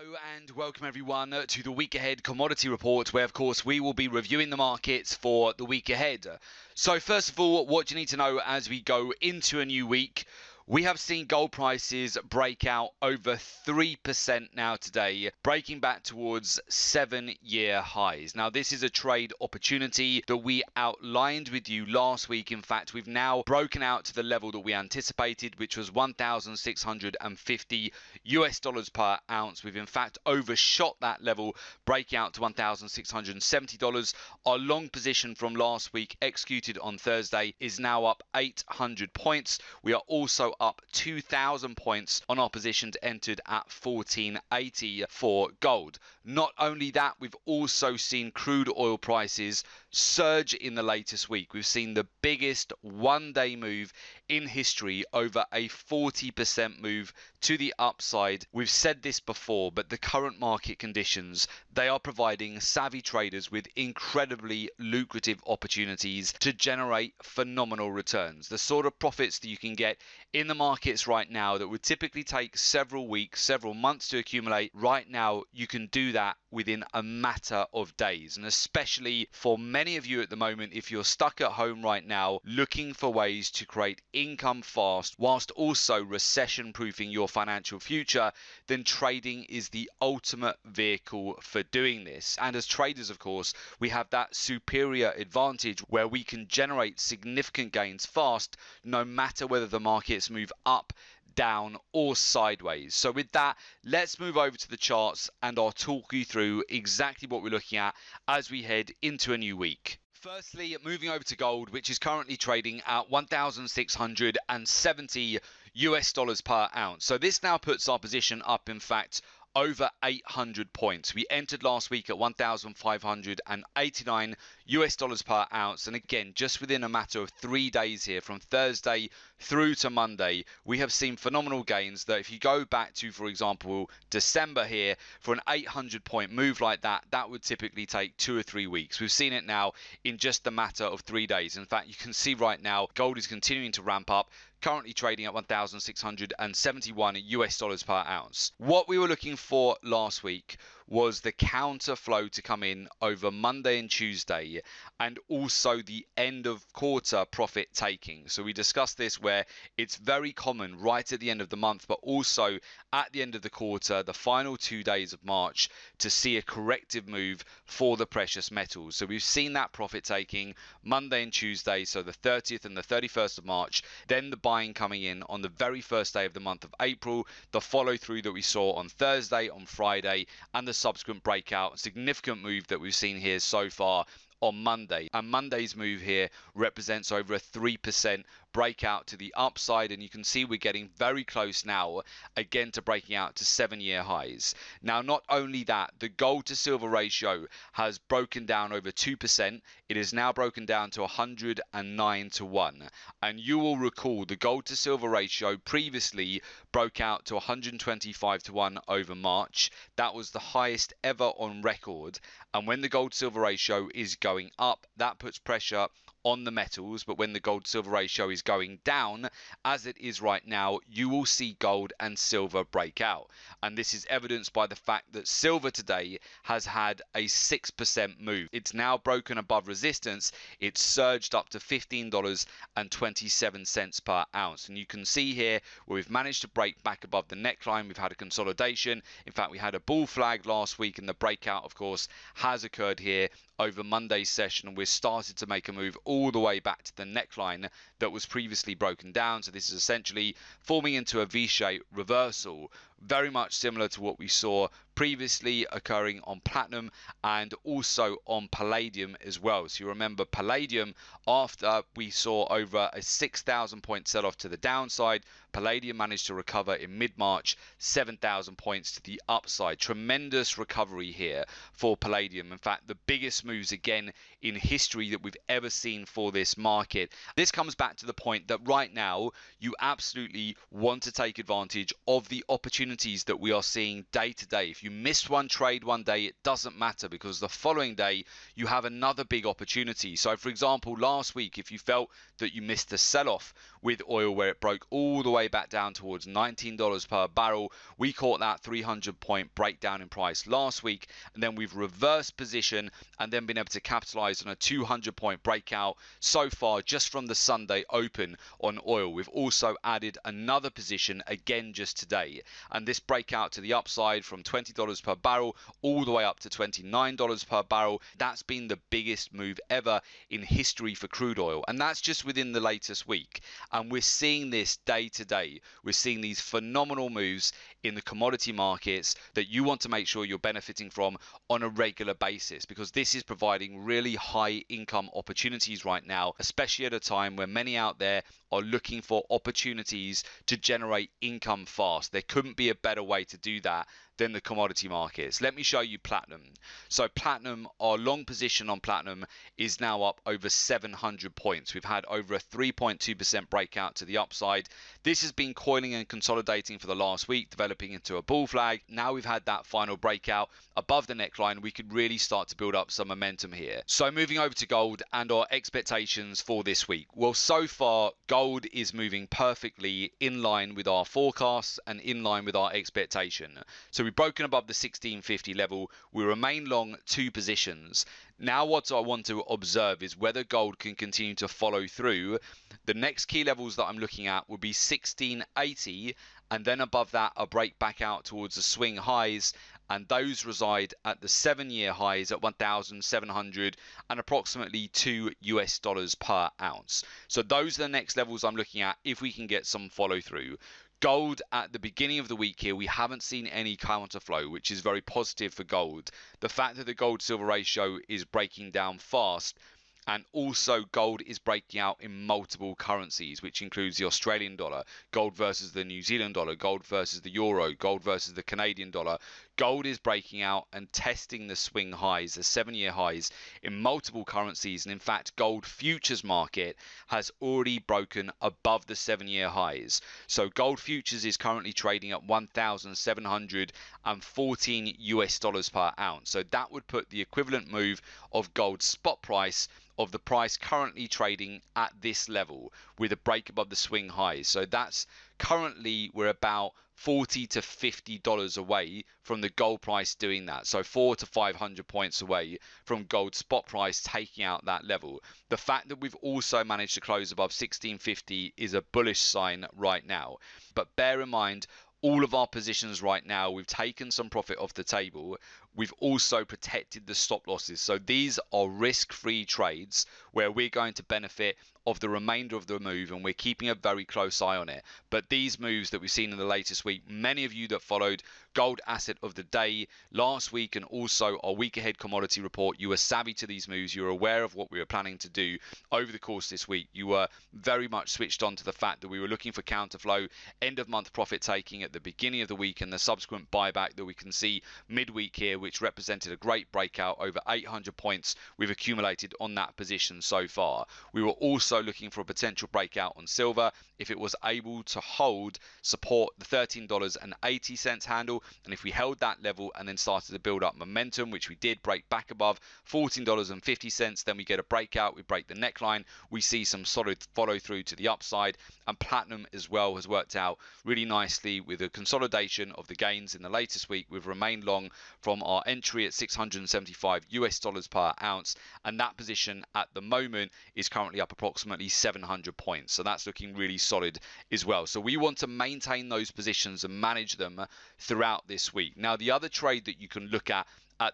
Hello and welcome everyone to the week ahead commodity report, where of course we will be reviewing the markets for the week ahead. So first of all, what do you need to know as we go into a new week? We have seen gold prices break out over 3% now today, breaking back towards 7-year highs. Now, this is a trade opportunity that we outlined with you last week. In fact, we've now broken out to the level that we anticipated, which was $1,650 per ounce. We've in fact overshot that level, breaking out to $1,670. Our long position from last week, executed on Thursday, is now up 800 points. We are also up 2,000 points on our positions entered at 1480 for gold. Not only that, we've also seen crude oil prices surge in the latest week. We've seen the biggest one-day move in history, over a 40% move to the upside. We've said this before, but the current market conditions, they are providing savvy traders with incredibly lucrative opportunities to generate phenomenal returns. The sort of profits that you can get in the markets right now that would typically take several weeks, several months to accumulate, right now you can do that within a matter of days. And especially for many of you at the moment, if you're stuck at home right now looking for ways to create income fast whilst also recession proofing your financial future, then trading is the ultimate vehicle for doing this. And as traders, of course, we have that superior advantage where we can generate significant gains fast, no matter whether the markets move up, down or sideways. So with that, let's move over to the charts and I'll talk you through exactly what we're looking at as we head into a new week. Firstly, moving over to gold, which is currently trading at $1,670 per ounce. So this now puts our position up, in fact, over 800 points. We entered last week at $1,589 per ounce. And again, just within a matter of 3 days here, from Thursday through to Monday, we have seen phenomenal gains that if you go back to, for example, December here, for an 800 point move like that, that would typically take 2 or 3 weeks. We've seen it now in just a matter of 3 days. In fact, you can see right now, gold is continuing to ramp up, currently trading at $1,671 per ounce. What we were looking for last week was the counter flow to come in over Monday and Tuesday, and also the end of quarter profit taking. So we discussed this, where it's very common right at the end of the month, but also at the end of the quarter, the final 2 days of March, to see a corrective move for the precious metals. So we've seen that profit taking Monday and Tuesday, so the 30th and the 31st of March, then the buying coming in on the very first day of the month of April, the follow through that we saw on Thursday, on Friday, and the subsequent breakout, significant move that we've seen here so far on Monday. And Monday's move here represents over a 3% breakout to the upside, and you can see we're getting very close now again to breaking out to 7-year highs. Now, not only that, the gold to silver ratio has broken down over 2%. It is now broken down to 109 to 1. And you will recall the gold to silver ratio previously broke out to 125 to 1 over March. That was the highest ever on record. And when the gold silver ratio is going up, that puts pressure on the metals. But when the gold silver ratio is going down, as it is right now, you will see gold and silver break out. And this is evidenced by the fact that silver today has had a 6% move. It's now broken above resistance. It's surged up to $15.27 per ounce. And you can see here where we've managed to break back above the neckline. We've had a consolidation. In fact, we had a bull flag last week, and the breakout, of course, has occurred here over Monday's session, and we're started to make a move all the way back to the neckline that was previously broken down. So this is essentially forming into a V-shaped reversal, very much similar to what we saw previously occurring on platinum and also on palladium as well. So you remember palladium, after we saw over a 6,000 point sell off to the downside, palladium managed to recover in mid-March 7,000 points to the upside. Tremendous recovery here for palladium. In fact, the biggest moves again in history that we've ever seen for this market. This comes back to the point that right now you absolutely want to take advantage of the opportunity opportunities that we are seeing day to day. If you missed one trade one day, it doesn't matter, because the following day you have another big opportunity. So for example, last week, if you felt that you missed the sell-off with oil where it broke all the way back down towards $19 per barrel, we caught that 300-point breakdown in price last week, and then we've reversed position and then been able to capitalize on a 200-point breakout so far just from the Sunday open on oil. We've also added another position again just today, and this breakout to the upside from $20 per barrel all the way up to $29 per barrel, that's been the biggest move ever in history for crude oil, and that's just within the latest week. And we're seeing this day to day. We're seeing these phenomenal moves in the commodity markets that you want to make sure you're benefiting from on a regular basis, because this is providing really high income opportunities right now, especially at a time where many out there are looking for opportunities to generate income fast. There couldn't be a better way to do that than the commodity markets. Let me show you platinum. So platinum, our long position on platinum is now up over 700 points. We've had over a 3.2% breakout to the upside. This has been coiling and consolidating for the last week, developing into a bull flag. Now we've had that final breakout above the neckline, we could really start to build up some momentum here. So moving over to gold and our expectations for this week. Well, so far gold is moving perfectly in line with our forecasts and in line with our expectation. So we've broken above the 1650 level. We remain long 2 positions. Now what I want to observe is whether gold can continue to follow through. The next key levels that I'm looking at will be 1680, and then above that a break back out towards the swing highs, and those reside at the 7-year highs at 1,700 and approximately $2 per ounce. So those are the next levels I'm looking at if we can get some follow through. Gold at the beginning of the week here, we haven't seen any counterflow, which is very positive for gold. The fact that the gold silver ratio is breaking down fast, and also gold is breaking out in multiple currencies, which includes the Australian dollar, gold versus the New Zealand dollar, gold versus the euro, gold versus the Canadian dollar. Gold is breaking out and testing the swing highs, the 7-year highs in multiple currencies. And in fact, gold futures market has already broken above the 7-year highs. So gold futures is currently trading at $1,714 per ounce. So that would put the equivalent move of gold's spot price of the price currently trading at this level with a break above the swing highs. So that's currently, we're about $40 to $50 away from the gold price doing that. So 400 to 500 points away from gold spot price taking out that level. The fact that we've also managed to close above 1650 is a bullish sign right now. But bear in mind, all of our positions right now, we've taken some profit off the table. We've also protected the stop losses. So these are risk-free trades where we're going to benefit of the remainder of the move, and we're keeping a very close eye on it. But these moves that we've seen in the latest week, many of you that followed Gold Asset of the Day last week and also our week ahead commodity report, you were savvy to these moves. You were aware of what we were planning to do over the course this week. You were very much switched on to the fact that we were looking for counterflow, end of month profit taking at the beginning of the week, and the subsequent buyback that we can see midweek here, which represented a great breakout. Over 800 points we've accumulated on that position so far. We were also looking for a potential breakout on silver if it was able to hold support the $13.80 handle, and if we held that level and then started to build up momentum, which we did, break back above $14.50, then we get a breakout, we break the neckline, we see some solid follow through to the upside. And platinum as well has worked out really nicely with a consolidation of the gains in the latest week. We've remained long from our entry at $675 per ounce, and that position at the moment is currently up approximately 700 points. So that's looking really solid as well. So we want to maintain those positions and manage them throughout this week. Now, the other trade that you can look at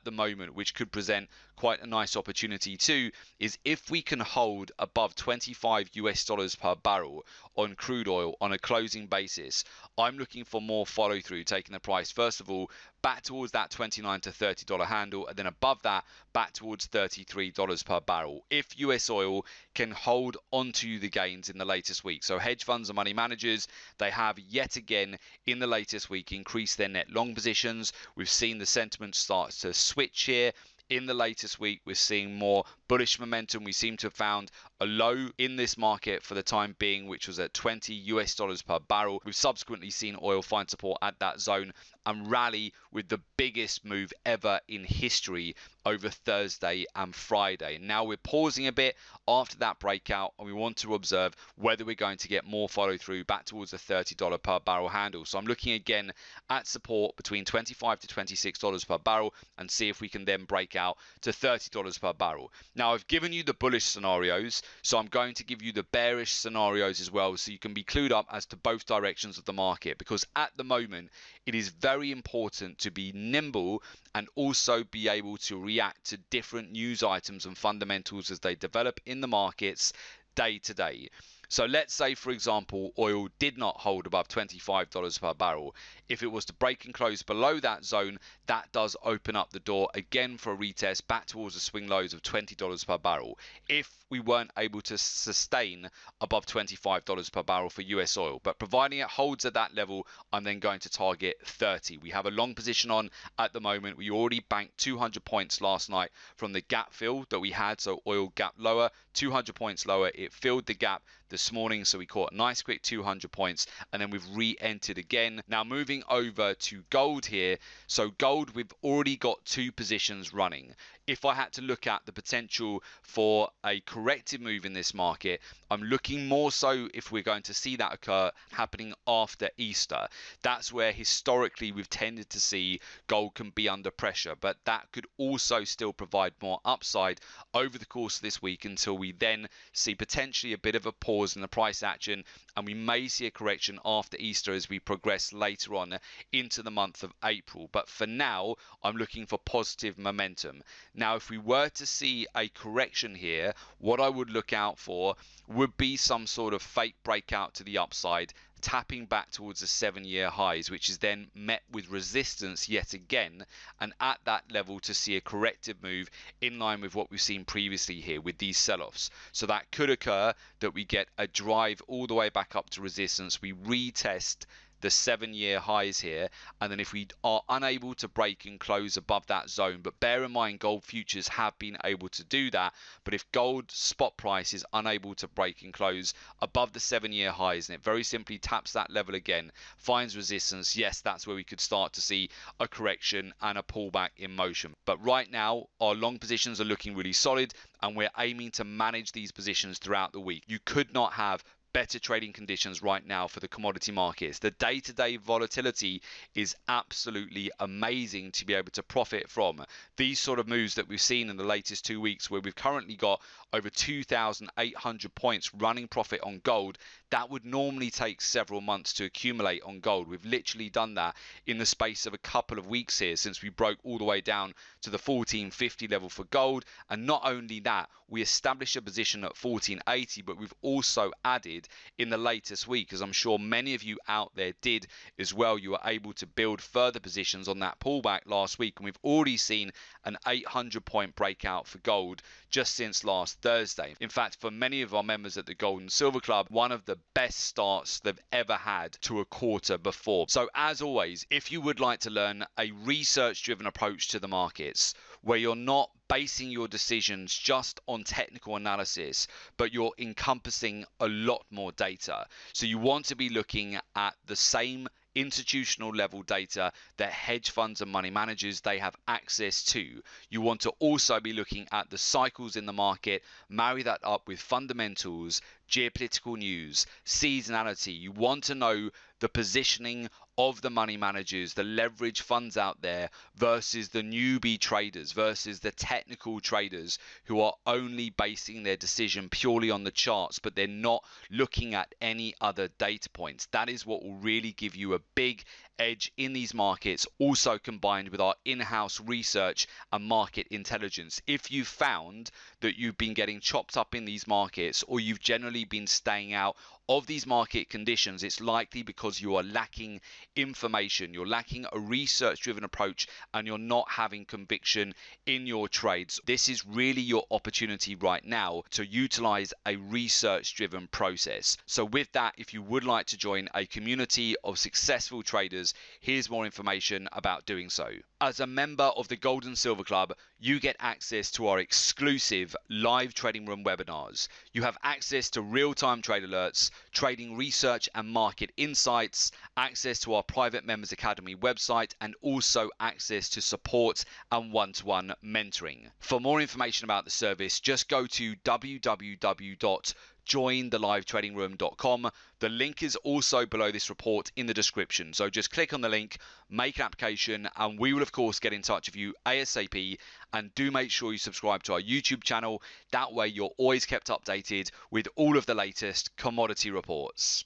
the moment, which could present quite a nice opportunity too, is if we can hold above $25 per barrel on crude oil on a closing basis. I'm looking for more follow through, taking the price first of all back towards that $29 to $30 handle, and then above that back towards $33 per barrel if US oil can hold onto the gains in the latest week. So hedge funds and money managers, they have yet again in the latest week increased their net long positions. We've seen the sentiment start to switch here in the latest week, we're seeing more bullish momentum. We seem to have found a low in this market for the time being, which was at $20 per barrel. We've subsequently seen oil find support at that zone and rally with the biggest move ever in history over Thursday and Friday. Now we're pausing a bit after that breakout, and we want to observe whether we're going to get more follow through back towards the $30 per barrel handle. So I'm looking again at support between $25 to $26 per barrel and see if we can then break out to $30 per barrel. Now I've given you the bullish scenarios, so I'm going to give you the bearish scenarios as well, so you can be clued up as to both directions of the market, because at the moment it is very important to be nimble and also be able to react to different news items and fundamentals as they develop in the markets day to day. So let's say, for example, oil did not hold above $25 per barrel. If it was to break and close below that zone, that does open up the door again for a retest back towards the swing lows of $20 per barrel. If we weren't able to sustain above $25 per barrel for US oil, but providing it holds at that level, I'm then going to target 30. We have a long position on at the moment. We already banked 200 points last night from the gap fill that we had. So oil gap lower, 200 points lower. It filled the gap this morning, so we caught a nice quick 200 points, and then we've re-entered again. Now moving over to gold here. So gold, we've already got two positions running. If I had to look at the potential for a corrective move in this market, I'm looking more so if we're going to see that occur happening after Easter. That's where historically we've tended to see gold can be under pressure, but that could also still provide more upside over the course of this week until we then see potentially a bit of a pause in the price action, and we may see a correction after Easter as we progress later on into the month of April. But for now, I'm looking for positive momentum. Now, if we were to see a correction here, what I would look out for would be some sort of fake breakout to the upside, tapping back towards the 7-year highs, which is then met with resistance yet again, and at that level to see a corrective move in line with what we've seen previously here with these sell-offs. So that could occur, that we get a drive all the way back up to resistance, we retest the 7-year highs here, and then if we are unable to break and close above that zone, but bear in mind gold futures have been able to do that, but if gold spot price is unable to break and close above the 7-year highs and it very simply taps that level again, finds resistance, yes, that's where we could start to see a correction and a pullback in motion. But right now our long positions are looking really solid, and we're aiming to manage these positions throughout the week. You could not have better trading conditions right now for the commodity markets. The day-to-day volatility is absolutely amazing to be able to profit from. These sort of moves that we've seen in the latest 2 weeks, where we've currently got over 2,800 points running profit on gold, that would normally take several months to accumulate on gold. We've literally done that in the space of a couple of weeks here, since we broke all the way down to the 1450 level for gold. And not only that, we established a position at 1480, but we've also added in the latest week, as I'm sure many of you out there did as well, you were able to build further positions on that pullback last week, and we've already seen an 800 point breakout for gold just since last Thursday. In fact, for many of our members at the Gold and Silver Club, one of the best starts they've ever had to a quarter before. So as always, if you would like to learn a research driven approach to the markets, where you're not basing your decisions just on technical analysis, but you're encompassing a lot more data. So you want to be looking at the same institutional level data that hedge funds and money managers they have access to. You want to also be looking at the cycles in the market, marry that up with fundamentals, geopolitical news, seasonality. You want to know the positioning of the money managers, the leverage funds out there versus the newbie traders, versus the technical traders who are only basing their decision purely on the charts, but they're not looking at any other data points. That is what will really give you a big edge in these markets, also combined with our in-house research and market intelligence. If you've found that you've been getting chopped up in these markets, or you've generally been staying out of these market conditions, it's likely because you are lacking information, you're lacking a research-driven approach, and you're not having conviction in your trades. This is really your opportunity right now to utilize a research-driven process. So with that, if you would like to join a community of successful traders, here's more information about doing so. As a member of the Gold and Silver Club, you get access to our exclusive live trading room webinars. You have access to real-time trade alerts, trading research and market insights, access to our private members academy website, and also access to support and one-to-one mentoring. For more information about the service, just go to www.jointhelivetradingroom.com. The link is also below this report in the description. So just click on the link, make an application, and we will of course get in touch with you ASAP. And do make sure you subscribe to our YouTube channel. That way you're always kept updated with all of the latest commodity reports.